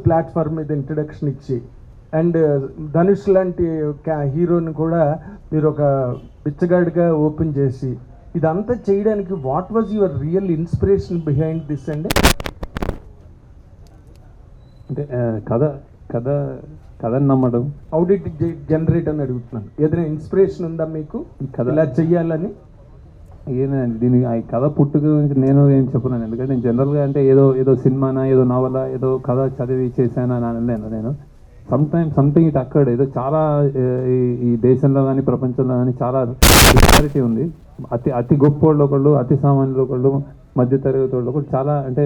Platform మీద introduction ఇచ్చి, and Dhanush లాంటి హీరోని కూడా మీరు ఒక బిచ్చగాడిగా ఓపెన్ చేసి, ఇదంతా చేయడానికి what was your real inspiration behind this అండి? అంటే కథని నమ్మడం. హౌ డిడ్ ఇట్ జనరేట్ అని అడుగుతున్నాను. ఏదైనా ఇన్స్పిరేషన్ ఉందా మీకు కథ ఇలా చెయ్యాలని? ఏదండి దీని కథ పుట్టుక గురించి నేను ఏం చెప్పలేను. ఎందుకంటే నేను జనరల్గా అంటే ఏదో సినిమానా, ఏదో నవల, ఏదో కథ చదివి చేశానా అని అనలేను. నేను సంథింగ్ ఇట్ అక్కడ్ ఏదో చాలా ఈ దేశంలో కానీ ప్రపంచంలో కానీ చాలా డిస్పారిటీ ఉంది. అతి గొప్ప వాళ్ళు ఒకళ్ళు, అతి సామాన్యులు ఒకళ్ళు, మధ్యతరగతి వాళ్ళు ఒకళ్ళు, చాలా అంటే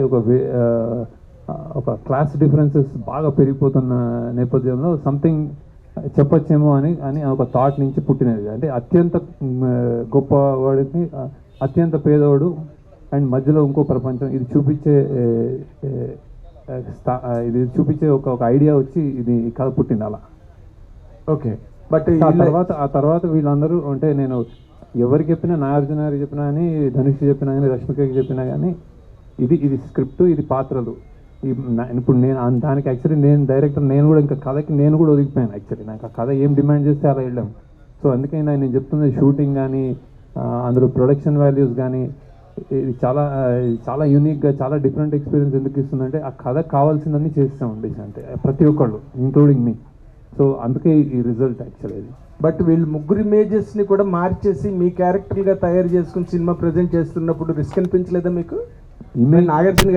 ఒక క్లాస్ డిఫరెన్సెస్ బాగా పెరిగిపోతున్న నేపథ్యంలో సంథింగ్ చెప్పొచ్చేమో అని ఒక థాట్ నుంచి పుట్టినది. అంటే అత్యంత గొప్పవాడికి అత్యంత పేదవాడు అండ్ మధ్యలో ఇంకో ప్రపంచం, ఇది చూపించే ఒక ఐడియా వచ్చి ఇది కథ పుట్టింది అలా. ఓకే, బట్ ఆ తర్వాత వీళ్ళందరూ అంటే నేను ఎవరికి చెప్పినా, నాగార్జున గారికి చెప్పినా కానీ, ధనుష్ చెప్పినా కానీ, రష్మికకి చెప్పినా కానీ ఇది స్క్రిప్ట్, ఇది పాత్రలు. ఇప్పుడు నేను దానికి యాక్చువల్లీ నేను డైరెక్టర్, నేను కూడా ఇంకా కథకి నేను కూడా ఒదిగిపోయాను. యాక్చువల్లీ నాకు ఆ కథ ఏం డిమాండ్ చేస్తే అలా వెళ్ళాం. సో అందుకే నేను చెప్తుంది షూటింగ్ కానీ, అందులో ప్రొడక్షన్ వాల్యూస్ కానీ, ఇది చాలా యూనిక్గా, చాలా డిఫరెంట్ ఎక్స్పీరియన్స్ ఎందుకు ఇస్తుందంటే ఆ కథ కావాల్సిందని చేస్తాం అంటే ప్రతి ఒక్కళ్ళు ఇంక్లూడింగ్ మీ. సో అందుకే ఈ రిజల్ట్ యాక్చువల్లీ. బట్ వీళ్ళు ముగ్గురు ఇమేజెస్ని కూడా మార్చేసి మీ క్యారెక్టర్గా తయారు చేసుకుని సినిమా ప్రజెంట్ చేస్తున్నప్పుడు రిస్క్ అనిపించలేదా మీకు? నాగార్జున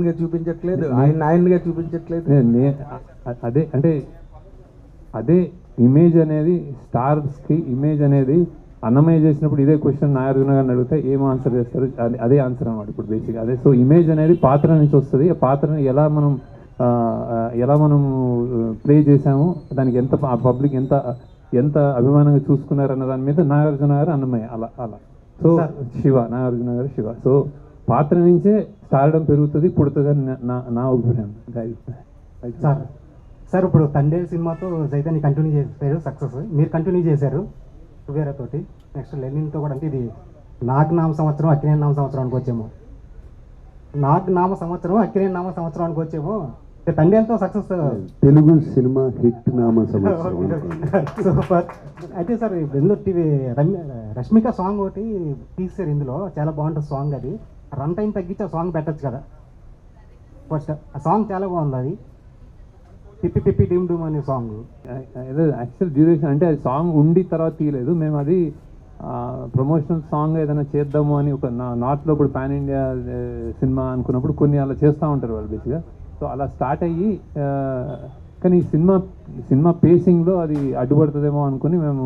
గారు చూపించట్లేదు, ఆయనగా చూపించట్లేదు. అదే ఇమేజ్ అనేది స్టార్స్కి ఇమేజ్ అనేది అన్నమయ్య చేసినప్పుడు ఇదే క్వశ్చన్ నాగార్జున గారిని అడిగితే ఏం ఆన్సర్ చేస్తారు, అదే ఆన్సర్ అన్నమాట ఇప్పుడు బేసిక్ అదే. సో ఇమేజ్ అనేది పాత్ర నుంచి వస్తుంది. ఆ పాత్రని ఎలా మనం ప్లే చేసాము, దానికి ఎంత పబ్లిక్ ఎంత అభిమానంగా చూసుకున్నారు అన్న దాని మీద నాగార్జున గారు, అన్నమయ్య అలా. సో నాగార్జున గారు శివ. సో పాత్ర నుంచే స్టార్డమ్ పెరుగుతుంది, పుడుతుందని నా అభిప్రాయం. సార్ ఇప్పుడు తండే సినిమాతో చైతన్య కంటిన్యూ చేశారు, సక్సెస్ మీరు కంటిన్యూ చేశారు వేరేతోటి. నెక్స్ట్ లెనిన్తో కూడా, అంటే ఇది నామ సంవత్సరం అక్కినేని నామ సంవత్సరం అనుకోవచ్చేమో, నామ సంవత్సరం అక్కినేని నామ సంవత్సరం అనుకోవచ్చేమో. తండ్రి ఎంతో సక్సెస్, తెలుగు సినిమా హిట్ నామ సంవత్సరం. సూపర్. అయితే సార్ ఇందులో రష్మిక సాంగ్ ఒకటి తీసారు, ఇందులో చాలా బాగుంటుంది సాంగ్. అది రన్ టైం తగ్గించి ఆ సాంగ్ పెట్టచ్చు కదా ఫస్ట్. ఆ సాంగ్ చాలా బాగుంది, అది పిప్పి డిమ్ డూమ్ అనే సాంగ్. యాక్చువల్ డ్యూరేషన్ అంటే అది సాంగ్ ఉండి తర్వాత తీయలేదు మేము. అది ప్రమోషనల్ సాంగ్ ఏదైనా చేద్దాము అని ఒక నార్త్లో ఇప్పుడు పాన్ ఇండియా సినిమా అనుకున్నప్పుడు కొన్ని అలా చేస్తూ ఉంటారు వాళ్ళు బేసిక్గా. సో అలా స్టార్ట్ అయ్యి కానీ సినిమా పేసింగ్లో అది అడ్డుపడుతుందేమో అనుకుని మేము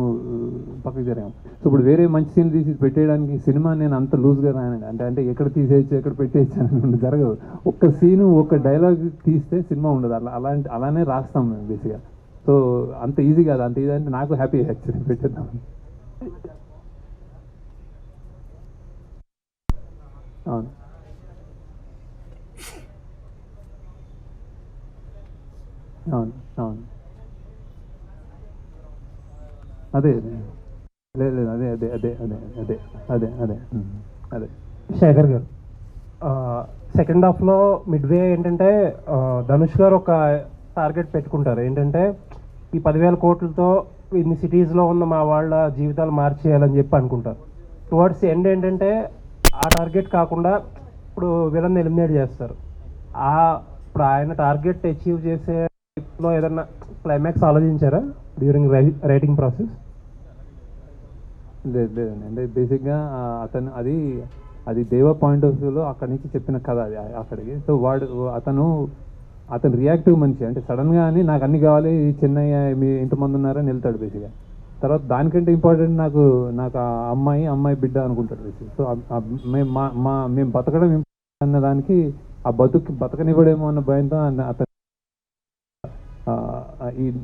పక్కకి జరిగాము. సో ఇప్పుడు వేరే మంచి సీన్ తీసి పెట్టేయడానికి సినిమా నేను అంత లూజ్గా రానండి. అంటే ఎక్కడ తీసేయచ్చు, ఎక్కడ పెట్టేయచ్చు అని జరగదు. ఒక్క సీను, ఒక డైలాగ్ తీస్తే సినిమా ఉండదు. అలానే రాస్తాం మేము బేసిక్గా. సో అంత ఈజీ కాదు. అంత ఈజీ అంటే నాకు హ్యాపీ యాక్చువల్లీ పెట్టేద్దాం. అవును అవును అవును అదే లేదు అదే అదే అదే అదే అదే అదే అదే అదే శేఖర్ గారు, సెకండ్ హాఫ్లో మిడ్వే ఏంటంటే ధనుష్ గారు ఒక టార్గెట్ పెట్టుకుంటారు. ఏంటంటే ఈ 10,000 కోట్లతో ఇన్ని సిటీస్లో ఉన్న మా వాళ్ళ జీవితాలు మార్చేయాలని చెప్పి అనుకుంటారు. టువర్డ్స్ ఎండ్ ఏంటంటే ఆ టార్గెట్ కాకుండా ఇప్పుడు విలన్ ఎలిమినేట్ చేస్తారు. ఇప్పుడు ఆయన టార్గెట్ అచీవ్ చేసేలో ఏదన్నా క్లైమాక్స్ ఆలోచించారా డ్యూరింగ్ రైటింగ్ ప్రాసెస్? లేదండి. అంటే బేసిక్గా అతను అది దేవ పాయింట్ ఆఫ్ వ్యూలో అక్కడి నుంచి చెప్పిన కథ అది అక్కడికి. సో అతను రియాక్టివ్ మనిషి. అంటే సడన్గా అని నాకు అన్ని కావాలి, చెన్నై మీ ఇంతమంది ఉన్నారని వెళ్తాడు బేసిక్గా. తర్వాత దానికంటే ఇంపార్టెంట్ నాకు ఆ అమ్మాయి బిడ్డ అనుకుంటాడు బేసిక్. సో మేము బతకడం అన్న దానికి ఆ బతకనివ్వడేమో అన్న భయంతో అతను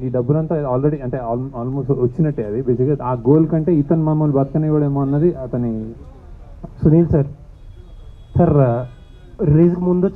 ఈ డబ్బులంతా ఆల్రెడీ అంటే ఆల్మోస్ట్ వచ్చినట్టే అది బేసిక్గా. ఆ గోల్ కంటే ఇతను మమ్మల్ని బతకనివ్వడేమో అన్నది అతని. సునీల్ సార్ రిలీజ్ ముందు